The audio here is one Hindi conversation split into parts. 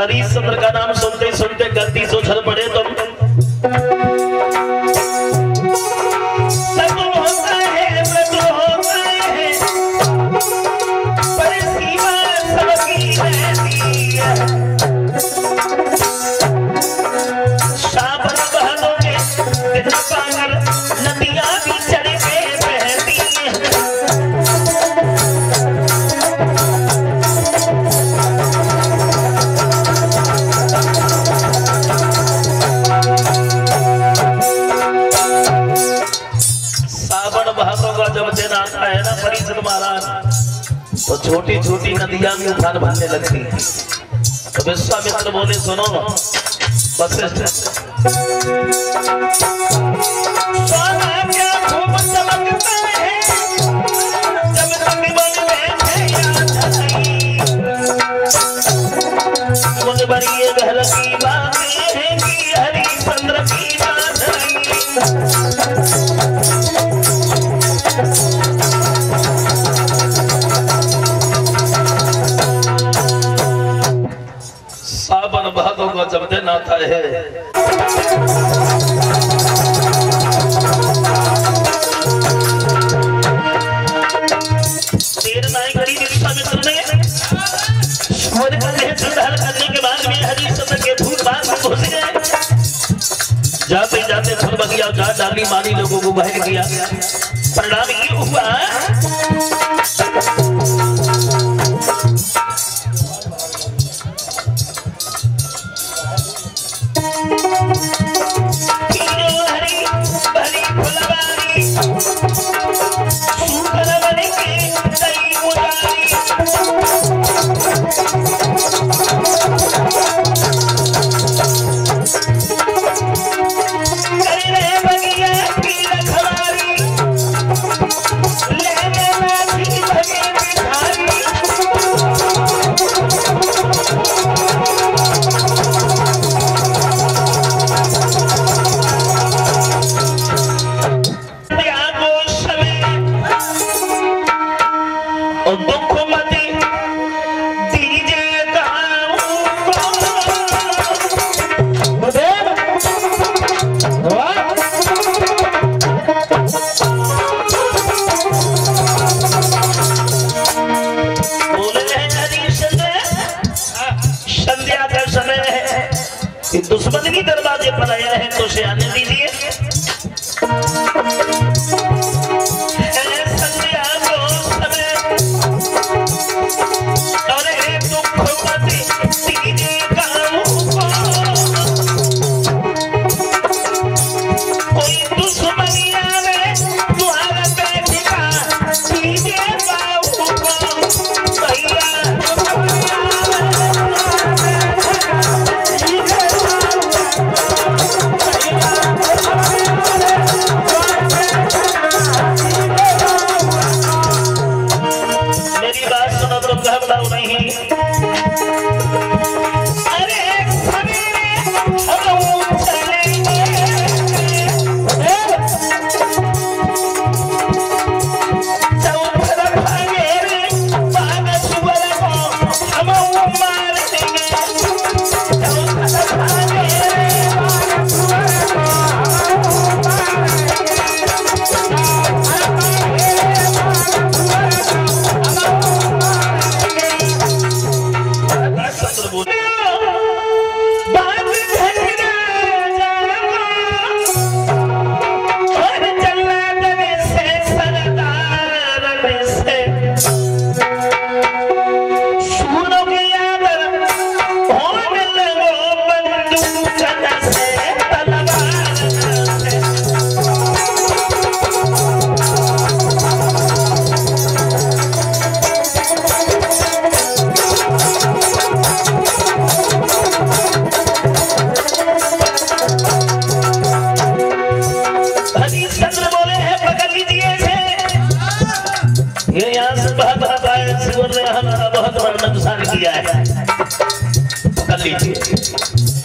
हरिश्चंद्र का नाम सुनते सुनते गलती से उछल पड़े तुम। सब होता है पर सीमा सबकी रहती है। सावन बहनों में दिन पागल नदियां भी चढ़ के बहती हैं। जब दिन आता है ना परिषद महाराज, तो छोटी छोटी नदियां भी उफान भरने लगती हैं। तो विश्वामित्र बोले सुनो बस खूब चमकता है जब तक मन में मुझ बड़ी ये घर की बातें हैं कि हरिश्चंद्र की बात सावन भादों का जब दिन आता है देर नहीं करी विश्वामित्र ने। सूर्य का देह चंडहल करने के बाद में हरिश्चंद्र के फूल बाग में घुस गए। जाते जाते फूल बगिया जा डाली मानी लोगों को बहक दिया। परिणाम ये हुआ दुश्मन भी दरवाजे पर आया है तो उसे आने दीजिए। संध्या को समय अरे दुख मत दीजिए कोई दुश्मनी आवे तुम्हारा बैठेगा दीजिए बाबू को भैया।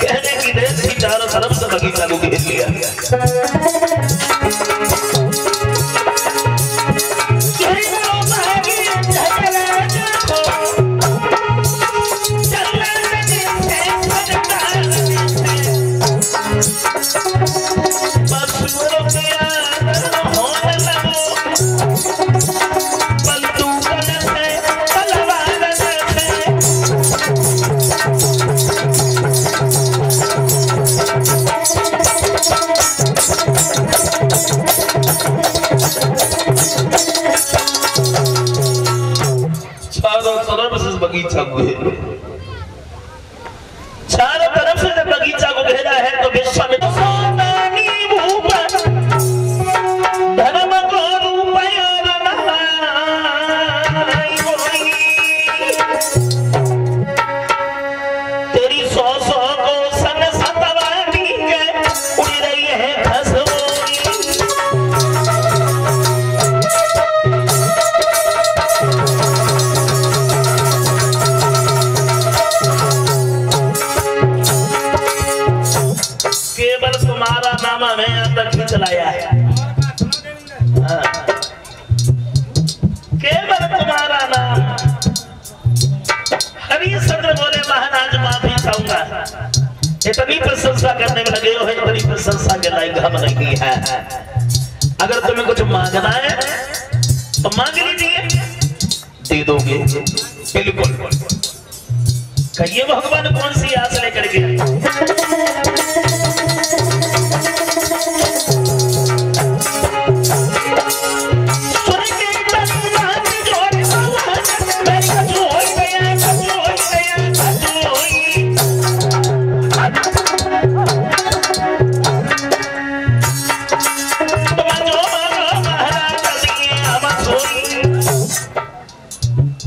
कहने की देर थी चारों तरफ से बगीचा को घेर लिया गया। तरफ से बगीचा घेरे, चारों तरफ से जब बगीचा को घेरा है तो विश्वामित्र धर्म को रूप तेरी सौ को सन सतवानी के उड़ रही है केवल तुम्हारा नाम हमें अंदर खींच लाया है। हाँ। केवल तुम्हारा नाम। हरिश्चंद्र बोले महाराज माफी चाहूंगा, इतनी प्रशंसा करने में लगे हो, इतनी प्रशंसा के लायक हम नहीं है। अगर तुम्हें कुछ मांगना है तो मांग लीजिए, दे दोगे बिल्कुल। कहिए भगवान कौन सी आस लेकर के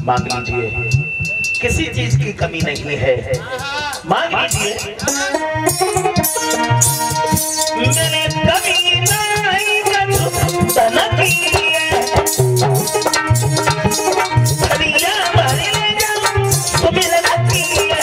मांग लीजिए, किसी चीज की कमी नहीं है, मांग लीजिए। मैंने कभी नहीं धन की है, हरिया भरी ले जाऊं तो मिलना की है।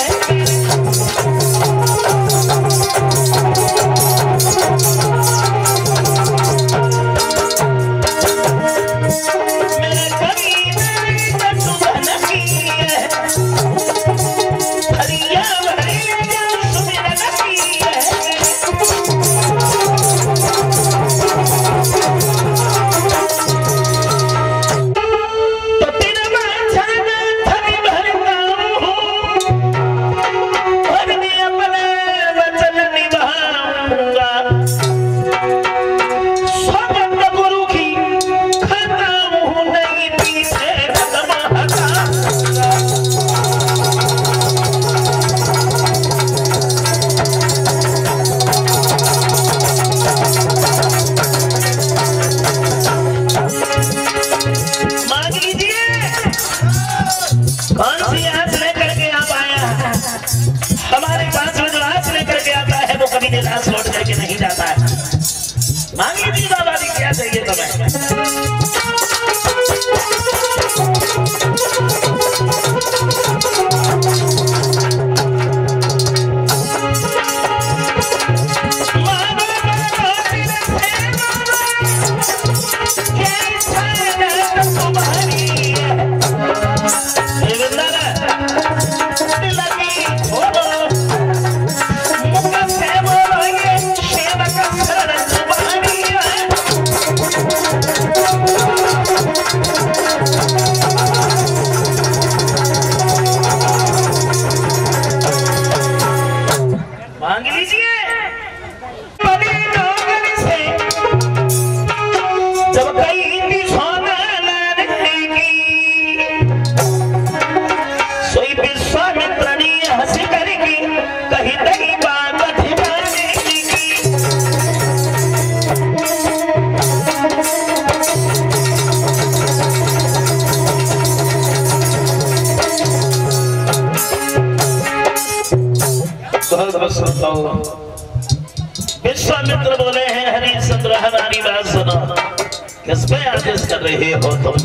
निराश लौट करके नहीं जाता है। मांग लीजिए बाबा जी, क्या चाहिए तुम्हें? विश्वामित्र बोले हैं हरिश्चंद्र हमारी बात सुनो, किस पे आदेश कर रहे हो तुम?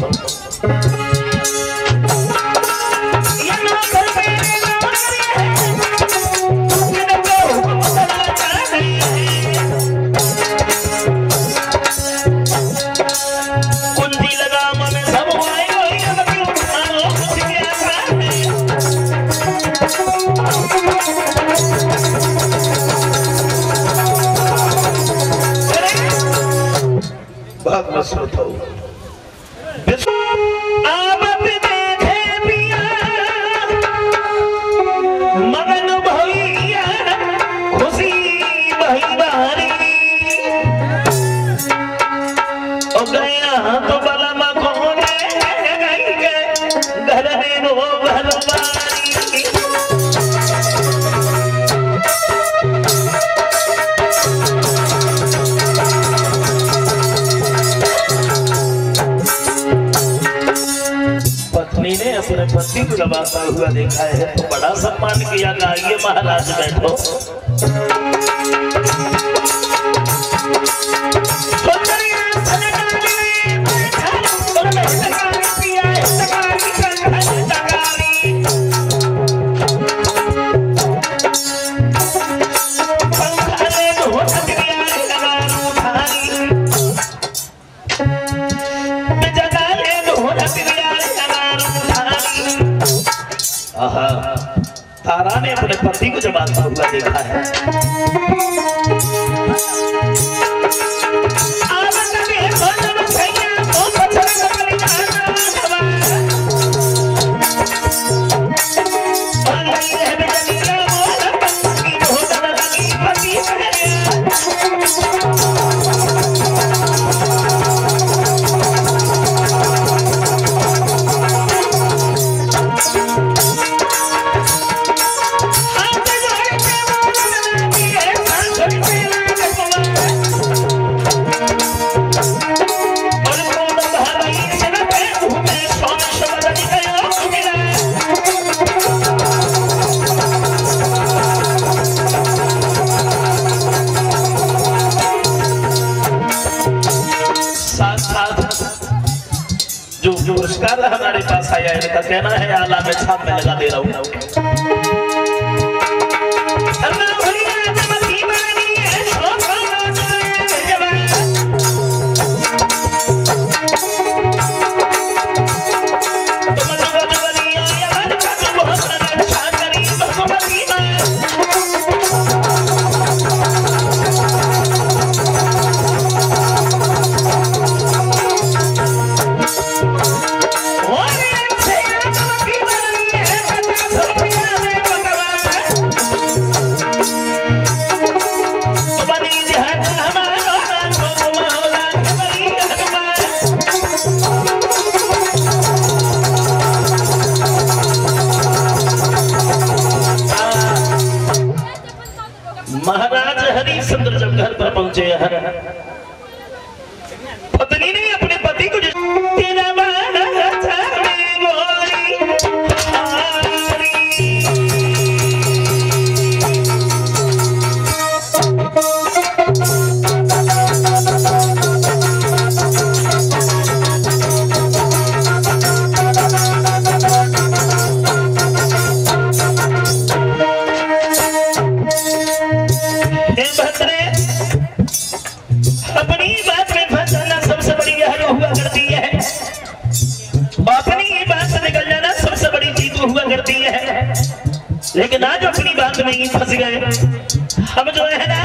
कुंजी लगा मन सब बात मत सुनो। आप देखे पिया मगन भैया खुशी भई बारी ओ गया तो बलम कोने गई के घर में रो अपने पति को दबाता हुआ देखा है तो बड़ा सम्मान किया। आइए महाराज बैठो। तारा ने अपने पति को जमाता हुआ देखा है। जो पुरस्कार हमारे पास आया है इनका कहना है आला में छाप में लगा दे रहा हूँ। महाराज हरिश्चंद्र जब घर पर पहुंचे हैं पत्नी ने अपने पति को लेकिन आज अपनी बात में ही फंस गए। हम जो है ना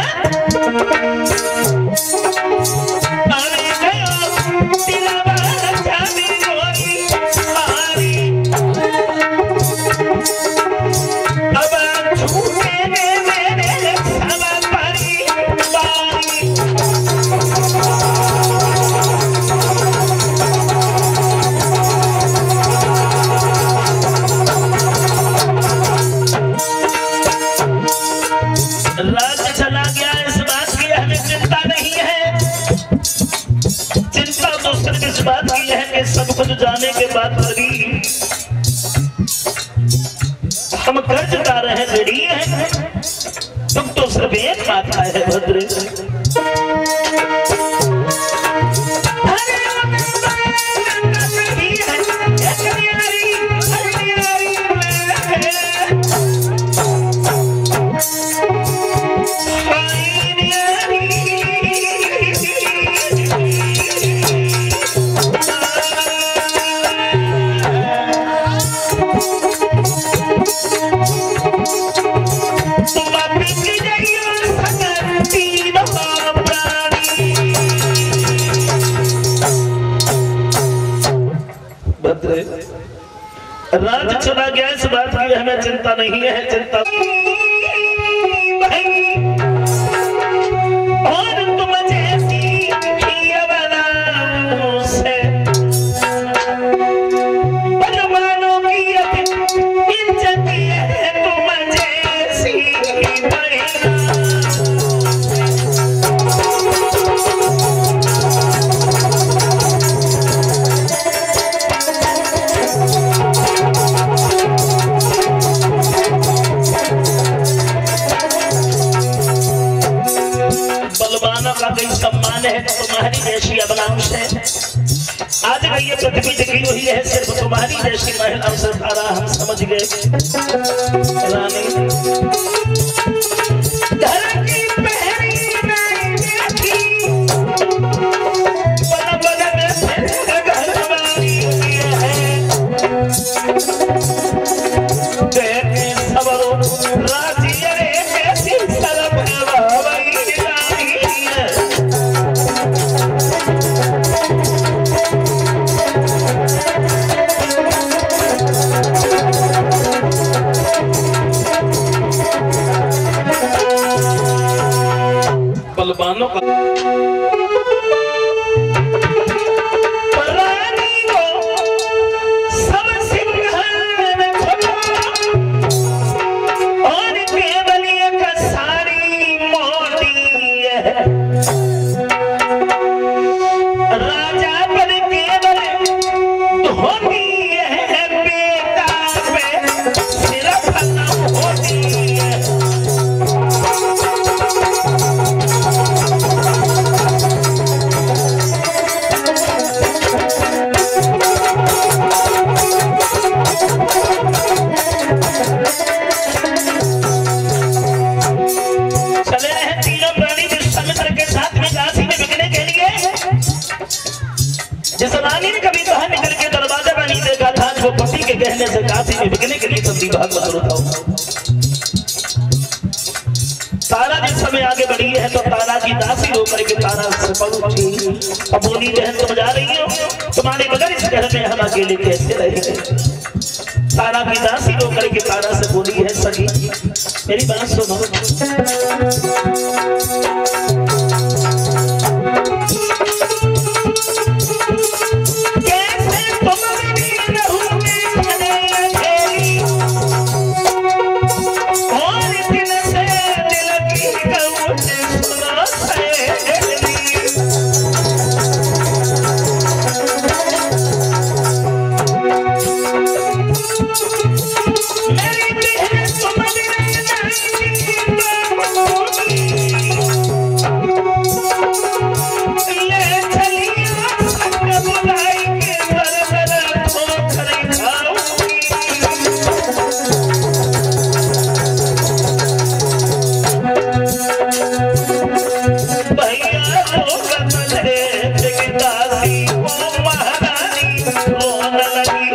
बात की है कि सब कुछ जाने के बाद भी हम कर्ज उतार रहे हैं, ऋणी हैं। तुम तो सिर्फ एक बात है भद्र। राज चला गया, इस बात की हमें चिंता नहीं है। चिंता और तुम जैसी से बलवानों की इज्जत है, तुम जैसी खामोश है। आज का ये पृथ्वी टिकी हुई है सिर्फ तुम्हारी जैसी महल अवसर तारा हम समझ गए रानी। घर की पहरी में देखी बन बन में घरवाली है देखे सबरो राजी रे कैसी सरब बाबाई रानी है। बलवानों का रानी को सब सिंघन छुपा और केवल एक साड़ी मोटी है। राजा पर केवल धोती है बेटा पे सिर्फ न होती है। चले रहे तीनों प्राणी विश्वामित्र के साथ में काशी में बिकने के लिए। जिस रानी ने कभी बाहर निकल के दरवाजा पर नहीं देखा था वो पति के कहने से काशी में बिकने के लिए चलती भागवत होता। तारा जिस समय आगे बढ़ी है तो तारा की दासी होकर के तारा से पहुंची। अब बोली बहन तुम जा रही हो तुम्हारे बगैर इस घर में हम अकेले कैसे रहेंगे। तारा की दासी होकर के तारा से बोली है सखी मेरी बात सुनो। कैसे तुम भी रहोगे भले अकेली और दिल से दिल की गऊँ सुनो सहेली। मेरी बहन तुम ले चलिया संग बुलाई के दर दर ठोकर खाऊंगी। भैया लोग बंधे जगदासी वो महारानी रोने लगी।